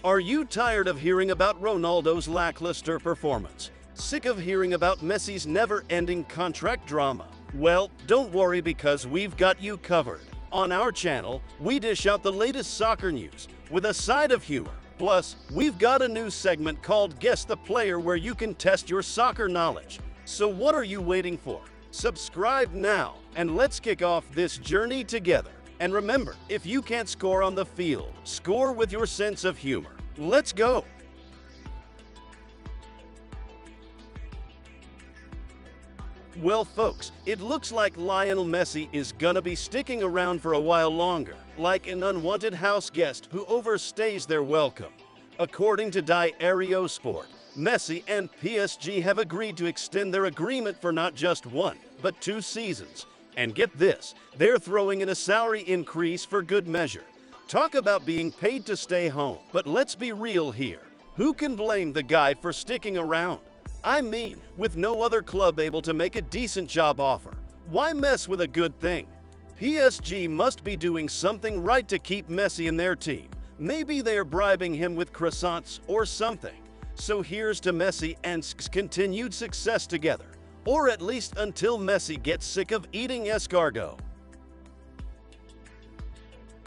Are you tired of hearing about Ronaldo's lackluster performance? Sick of hearing about Messi's never-ending contract drama? Well, don't worry because we've got you covered. On our channel, we dish out the latest soccer news with a side of humor. Plus, we've got a new segment called Guess the Player where you can test your soccer knowledge. So what are you waiting for? Subscribe now and let's kick off this journey together. And remember, if you can't score on the field, score with your sense of humor. Let's go! Well folks, it looks like Lionel Messi is gonna be sticking around for a while longer, like an unwanted house guest who overstays their welcome. According to Diario Sport, Messi and PSG have agreed to extend their agreement for not just one, but 2 seasons. And get this, they're throwing in a salary increase for good measure. Talk about being paid to stay home. But let's be real here. Who can blame the guy for sticking around? I mean, with no other club able to make a decent job offer, why mess with a good thing? PSG must be doing something right to keep Messi in their team. Maybe they're bribing him with croissants or something. So here's to Messi and S's continued success together. Or at least until Messi gets sick of eating escargot.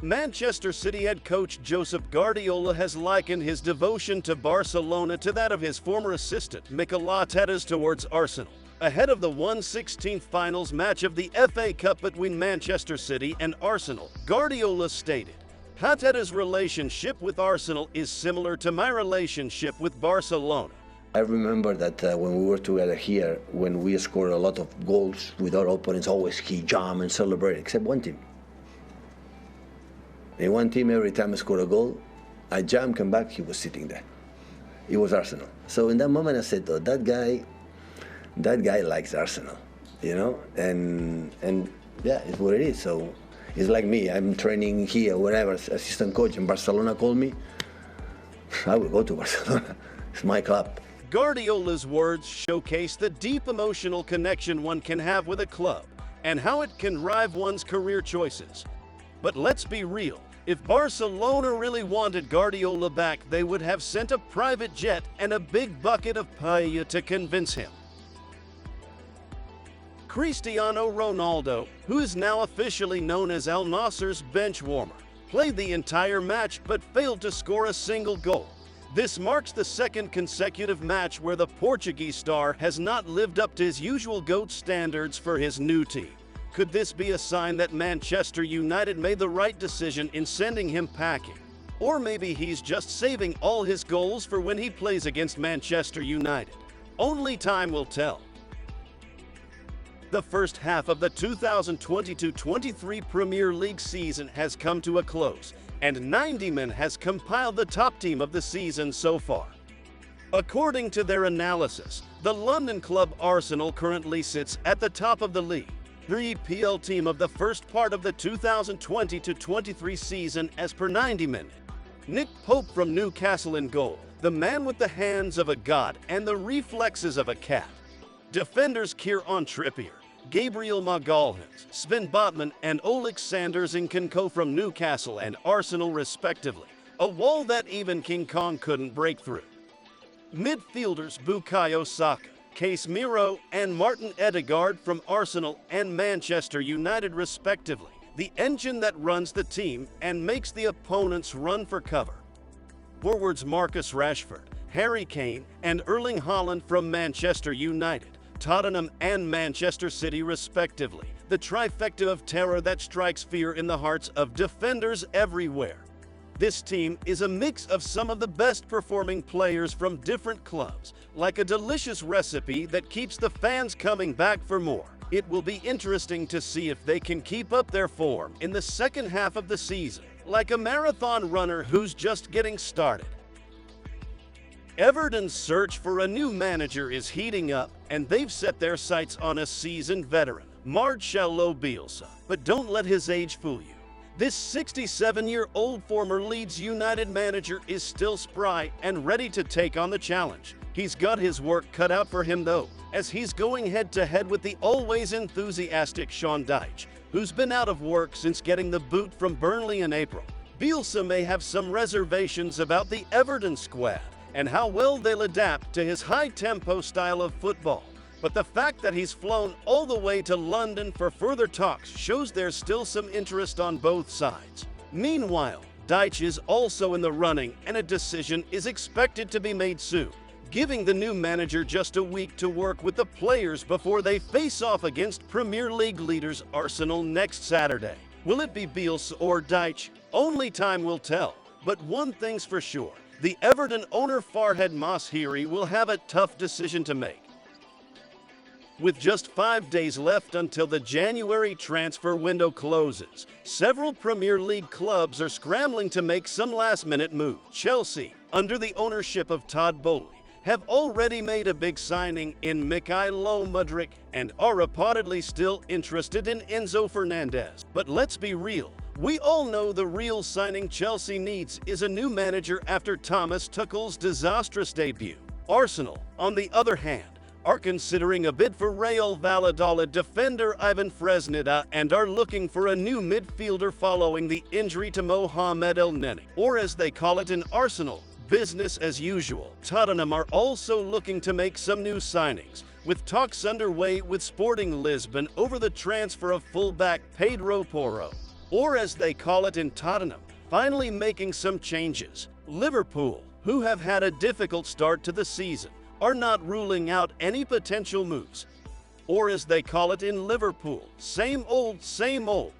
Manchester City head coach Josep Guardiola has likened his devotion to Barcelona to that of his former assistant Mikel Arteta's towards Arsenal. Ahead of the 1/16 finals match of the FA Cup between Manchester City and Arsenal, Guardiola stated, "Arteta's relationship with Arsenal is similar to my relationship with Barcelona. I remember that when we were together here, when we scored a lot of goals with our opponents, always he jumped and celebrated, except one team. In one team, every time I scored a goal, I jumped, come back, he was sitting there. It was Arsenal. So in that moment I said, oh, that guy likes Arsenal, you know? And yeah, it's what it is. So it's like me, I'm training here, wherever, assistant coach, and Barcelona called me, I will go to Barcelona. It's my club. Guardiola's words showcase the deep emotional connection one can have with a club and how it can drive one's career choices. But let's be real, if Barcelona really wanted Guardiola back, they would have sent a private jet and a big bucket of paella to convince him. Cristiano Ronaldo, who is now officially known as Al Nassr's bench warmer, played the entire match but failed to score a single goal. This marks the second consecutive match where the Portuguese star has not lived up to his usual GOAT standards for his new team. Could this be a sign that Manchester United made the right decision in sending him packing? Or maybe he's just saving all his goals for when he plays against Manchester United. Only time will tell. The first half of the 2022-23 Premier League season has come to a close, and 90min has compiled the top team of the season so far. According to their analysis, the London club Arsenal currently sits at the top of the league. The EPL team of the first part of the 2020-23 season as per 90min. Nick Pope from Newcastle in goal, the man with the hands of a god and the reflexes of a cat. Defenders Kieran Trippier, Gabriel Magalhaes, Sven Botman, and Alexander Zinchenko from Newcastle and Arsenal respectively, a wall that even King Kong couldn't break through. Midfielders Bukayo Saka, Casemiro, and Martin Odegaard from Arsenal and Manchester United respectively, the engine that runs the team and makes the opponents run for cover. Forwards Marcus Rashford, Harry Kane, and Erling Haaland from Manchester United, Tottenham, and Manchester City respectively, the trifecta of terror that strikes fear in the hearts of defenders everywhere. This team is a mix of some of the best performing players from different clubs, like a delicious recipe that keeps the fans coming back for more. It will be interesting to see if they can keep up their form in the second half of the season, like a marathon runner who's just getting started. Everton's search for a new manager is heating up, and they've set their sights on a seasoned veteran, Marcelo Bielsa. But don't let his age fool you. This 67-year-old former Leeds United manager is still spry and ready to take on the challenge. He's got his work cut out for him though, as he's going head-to-head with the always enthusiastic Sean Dyche, who's been out of work since getting the boot from Burnley in April. Bielsa may have some reservations about the Everton squad and how well they'll adapt to his high-tempo style of football. But the fact that he's flown all the way to London for further talks shows there's still some interest on both sides. Meanwhile, Dyche is also in the running and a decision is expected to be made soon, giving the new manager just a week to work with the players before they face off against Premier League leaders Arsenal next Saturday. Will it be Bielsa or Dyche? Only time will tell. But one thing's for sure, the Everton owner Farhad Moshiri will have a tough decision to make. With just 5 days left until the January transfer window closes, several Premier League clubs are scrambling to make some last-minute moves. Chelsea, under the ownership of Todd Bowley, have already made a big signing in Mikel Mudryk and are reportedly still interested in Enzo Fernandez. But let's be real, we all know the real signing Chelsea needs is a new manager after Thomas Tuchel's disastrous debut. Arsenal, on the other hand, are considering a bid for Real Valladolid defender Ivan Fresneda and are looking for a new midfielder following the injury to Mohamed El Neni, or as they call it in Arsenal, business as usual. Tottenham are also looking to make some new signings, with talks underway with Sporting Lisbon over the transfer of fullback Pedro Porro, or as they call it in Tottenham, finally making some changes. Liverpool, who have had a difficult start to the season, are not ruling out any potential moves. Or as they call it in Liverpool, same old, same old.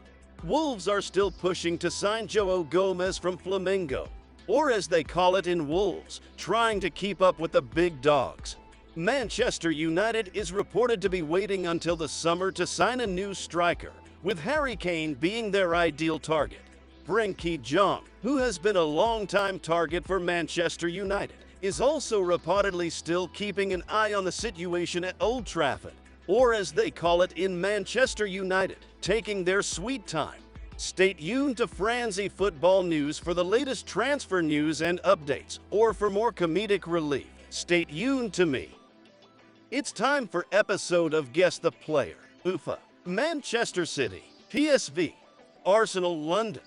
Wolves are still pushing to sign Joao Gomez from Flamengo. Or as they call it in Wolves, trying to keep up with the big dogs. Manchester United is reported to be waiting until the summer to sign a new striker, with Harry Kane being their ideal target. Frenkie de Jong, who has been a long-time target for Manchester United, is also reportedly still keeping an eye on the situation at Old Trafford, or as they call it in Manchester United, taking their sweet time. Stay tuned to Franzi Football News for the latest transfer news and updates, or for more comedic relief, stay tuned to me. It's time for episode of Guess the Player. UEFA, Manchester City, PSV, Arsenal London.